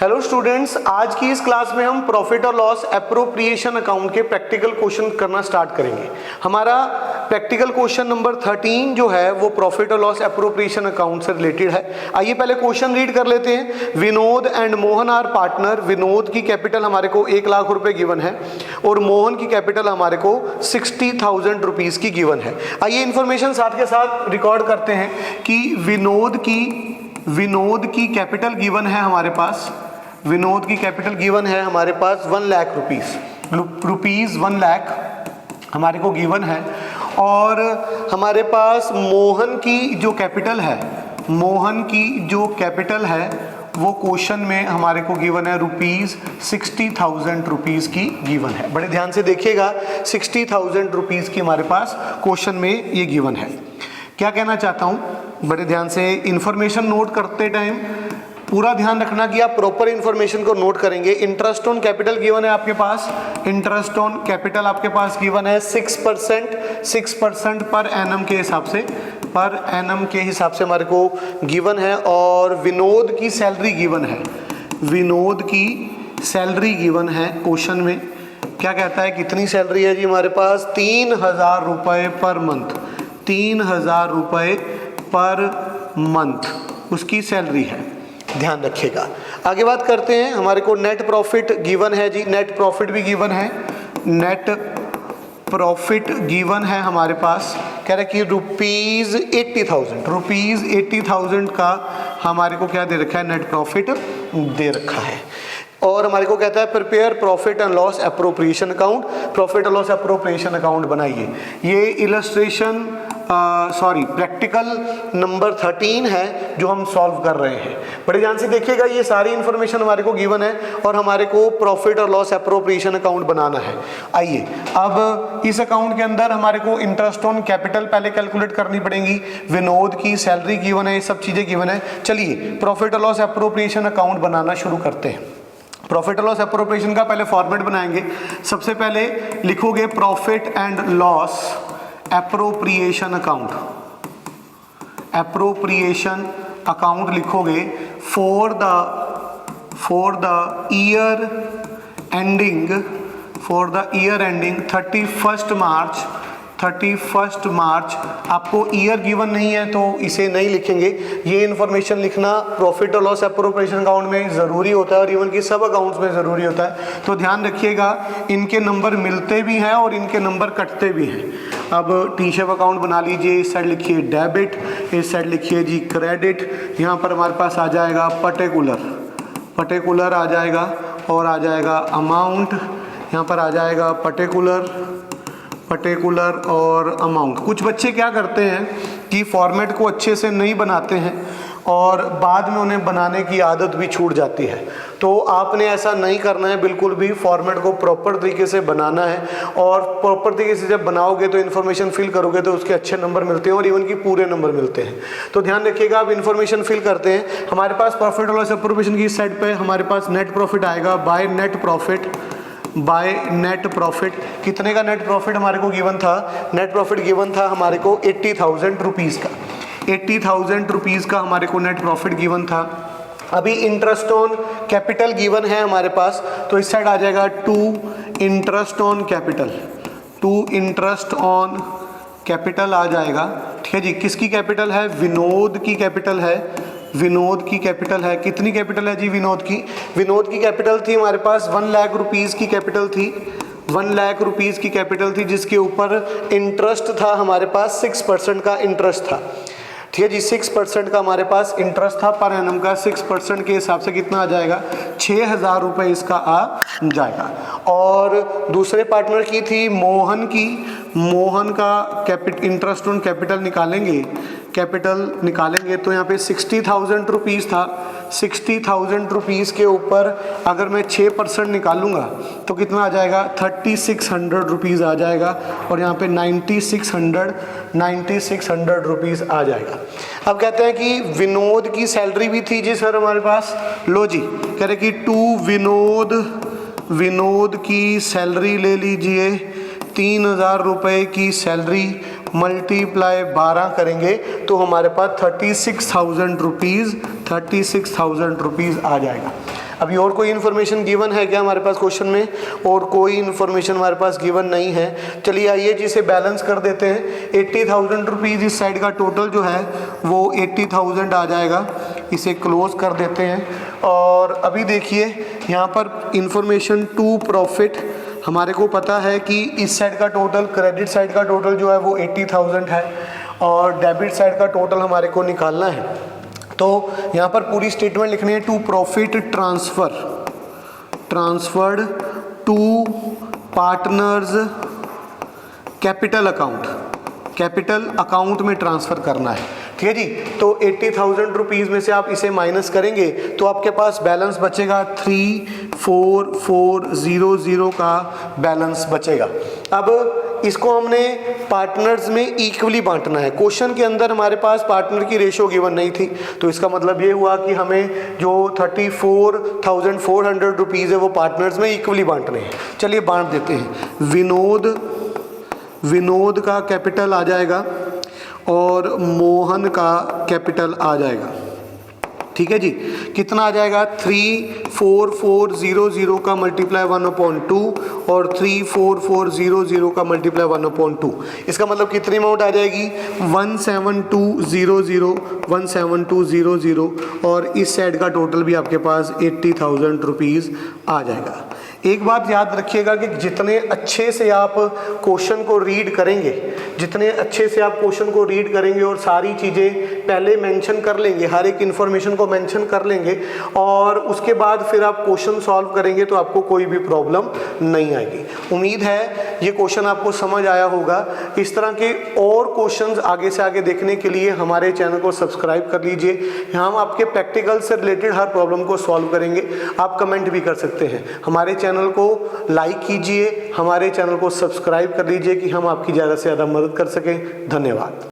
Hello students, आज की इस क्लास में हम प्रॉफिट और लॉस एप्रोप्रिएशन अकाउंट के प्रैक्टिकल क्वेश्चन करना स्टार्ट करेंगे। हमारा प्रैक्टिकल क्वेश्चन नंबर 13 जो है वो प्रॉफिट और लॉस एप्रोप्रिएशन अकाउंट से रिलेटेड है। आइए पहले क्वेश्चन रीड कर लेते हैं। Vinod and Mohan are partner. Vinod की कैपिटल हमारे को 1 लाख रुपए गिवन है और मोहन की कैपिटल हमारे को 60,000 रुपीज की गिवन है। आइए इन्फॉर्मेशन साथ के साथ रिकॉर्ड करते हैं कि विनोद की कैपिटल गिवन है हमारे पास। विनोद की कैपिटल गिवन है हमारे पास 1 लाख रुपीज 1 लाख हमारे को गिवन है। और हमारे पास मोहन की जो कैपिटल है वो क्वेश्चन में हमारे को गिवन है ₹60,000 रुपीज की गिवन है। बड़े ध्यान से देखिएगा, 60,000 रुपीज की हमारे पास क्वेश्चन में ये गिवन है। क्या कहना चाहता हूँ, बड़े ध्यान से इंफॉर्मेशन नोट करते टाइम पूरा ध्यान रखना कि आप प्रॉपर इंफॉर्मेशन को नोट करेंगे। इंटरेस्ट ऑन कैपिटल गिवन है आपके पास। इंटरेस्ट ऑन कैपिटल आपके पास गिवन है 6% पर एनम के हिसाब से हमारे को गिवन है। और विनोद की सैलरी गिवन है क्वेश्चन में। क्या कहता है, कितनी सैलरी है जी हमारे पास? 3,000 रुपये पर मंथ। 3,000 रुपये पर मंथ उसकी सैलरी है, ध्यान रखिएगा। आगे बात करते हैं। हमारे को नेट प्रॉफिट गिवन है जी, नेट प्रॉफिट भी गिवन है। नेट प्रॉफिट गिवन है हमारे पास। कह रहे कि ₹80,000 का हमारे को क्या दे रखा है? नेट प्रॉफिट दे रखा है। और हमारे को कहता है prepare profit and loss appropriation account. Profit और लॉस एप्रोप्रिएशन अकाउंट बनाइए। ये इलस्ट्रेशन प्रैक्टिकल नंबर 13 है जो हम सॉल्व कर रहे हैं। बड़े ध्यान से देखिएगा, ये सारी इंफॉर्मेशन हमारे को गिवन है और हमारे को प्रॉफिट और लॉस एप्रोप्रिएशन अकाउंट बनाना है। आइए अब इस अकाउंट के अंदर हमारे को इंटरेस्ट ऑन कैपिटल पहले कैलकुलेट करनी पड़ेगी। विनोद की सैलरी गिवन है, ये सब चीजें गिवन है। चलिए प्रॉफिट और लॉस एप्रोप्रिएशन अकाउंट बनाना शुरू करते हैं। प्रॉफिट और लॉस एप्रोप्रिएशन का पहले फॉर्मेट बनाएंगे। सबसे पहले लिखोगे profit and loss appropriation account लिखोगे फॉर द ईयर एंडिंग 31 मार्च। आपको ईयर गिवन नहीं है तो इसे नहीं लिखेंगे। ये इन्फॉर्मेशन लिखना प्रॉफिट और लॉस एप्रोप्रिएशन अकाउंट में ज़रूरी होता है और इवन की सब अकाउंट्स में ज़रूरी होता है। तो ध्यान रखिएगा, इनके नंबर मिलते भी हैं और इनके नंबर कटते भी हैं। अब टी शेप अकाउंट बना लीजिए। इस साइड लिखिए डेबिट, इस साइड लिखिए जी क्रेडिट। यहाँ पर हमारे पास आ जाएगा पर्टिकुलर आ जाएगा और आ जाएगा अमाउंट। यहाँ पर आ जाएगा पर्टिकुलर और अमाउंट। कुछ बच्चे क्या करते हैं कि फॉर्मेट को अच्छे से नहीं बनाते हैं और बाद में उन्हें बनाने की आदत भी छूट जाती है। तो आपने ऐसा नहीं करना है, बिल्कुल भी फॉर्मेट को प्रॉपर तरीके से बनाना है। और प्रॉपर तरीके से जब बनाओगे तो इन्फॉर्मेशन फिल करोगे तो उसके अच्छे नंबर मिलते हैं और इवन की पूरे नंबर मिलते हैं। तो ध्यान रखिएगा, आप इन्फॉर्मेशन फिल करते हैं। हमारे पास प्रॉफिट और लॉस एप्रोप्रिएशन की इस साइड पर हमारे पास नेट प्रॉफिट आएगा बाय नेट प्रॉफिट। कितने का नेट प्रॉफिट हमारे को गिवन था? नेट प्रॉफिट गिवन था हमारे को 80,000 रुपीज़ का। 80,000 रुपीज़ का हमारे को नेट प्रॉफिट गिवन था। अभी इंटरेस्ट ऑन कैपिटल गिवन है हमारे पास, तो इस साइड आ जाएगा टू इंटरेस्ट ऑन कैपिटल आ जाएगा। ठीक है जी। किसकी कैपिटल है? विनोद की कैपिटल है। कितनी कैपिटल है जी विनोद की? विनोद की कैपिटल थी हमारे पास 1 लाख रुपीस की कैपिटल थी। 1 लाख रुपीस की कैपिटल थी जिसके ऊपर इंटरेस्ट था हमारे पास 6% का इंटरेस्ट था। ठीक है जी, 6% का हमारे पास इंटरेस्ट था पर एनम का। 6% के हिसाब से कितना आ जाएगा? 6,000 रुपये इसका आ जाएगा। और दूसरे पार्टनर की थी मोहन का इंटरेस्ट ऑन कैपिटल निकालेंगे तो यहाँ पे 60,000 रुपीज़ था। 60,000 रुपीज़ के ऊपर अगर मैं 6% निकालूंगा तो कितना आ जाएगा? 3,600 रुपीज़ आ जाएगा। और यहाँ पे 9,600 रुपीज़ आ जाएगा। अब कहते हैं कि विनोद की सैलरी भी थी जी सर हमारे पास। लो जी, कह रहे कि विनोद की सैलरी ले लीजिए। 3,000 रुपये की सैलरी मल्टीप्लाई 12 करेंगे तो हमारे पास 36,000 रुपीज़ आ जाएगा। अभी और कोई इन्फॉर्मेशन गिवन है क्या हमारे पास क्वेश्चन में? और कोई इन्फॉर्मेशन हमारे पास गिवन नहीं है। चलिए आइए जिसे बैलेंस कर देते हैं। 80,000 रुपीज़ इस साइड का टोटल जो है वो 80,000 आ जाएगा, इसे क्लोज कर देते हैं। और अभी देखिए यहाँ पर इंफॉर्मेशन टू प्रॉफिट, हमारे को पता है कि इस साइड का टोटल, क्रेडिट साइड का टोटल जो है वो 80,000 है और डेबिट साइड का टोटल हमारे को निकालना है। तो यहाँ पर पूरी स्टेटमेंट लिखनी है, to profit transferred to partners capital account में ट्रांसफ़र करना है। ठीक है जी। तो 80,000 रुपीज़ में से आप इसे माइनस करेंगे तो आपके पास बैलेंस बचेगा 34,400 का बैलेंस बचेगा। अब इसको हमने पार्टनर्स में इक्वली बांटना है। क्वेश्चन के अंदर हमारे पास पार्टनर की रेशो गिवन नहीं थी, तो इसका मतलब ये हुआ कि हमें जो 34,400 रुपीज़ है वो पार्टनर्स में इक्वली बांटने हैं। चलिए बांट देते हैं। विनोद का कैपिटल आ जाएगा और मोहन का कैपिटल आ जाएगा। ठीक है जी। कितना आ जाएगा? 34,400 का मल्टीप्लाई 1/2 और 34,400 का मल्टीप्लाई 1/2। इसका मतलब कितनी अमाउंट आ जाएगी? 17200 और इस साइड का टोटल भी आपके पास 80,000 रुपीज़ आ जाएगा। एक बात याद रखिएगा कि जितने अच्छे से आप क्वेश्चन को रीड करेंगे और सारी चीज़ें पहले मेंशन कर लेंगे, हर एक इन्फॉर्मेशन को मेंशन कर लेंगे और उसके बाद फिर आप क्वेश्चन सॉल्व करेंगे तो आपको कोई भी प्रॉब्लम नहीं आएगी। उम्मीद है ये क्वेश्चन आपको समझ आया होगा। इस तरह के और क्वेश्चंस आगे से आगे देखने के लिए हमारे चैनल को सब्सक्राइब कर लीजिए। हम आपके प्रैक्टिकल से रिलेटेड हर प्रॉब्लम को सॉल्व करेंगे। आप कमेंट भी कर सकते हैं। हमारे चैनल को लाइक कीजिए, हमारे चैनल को सब्सक्राइब कर लीजिए कि हम आपकी ज़्यादा से ज़्यादा मदद कर सकें। धन्यवाद।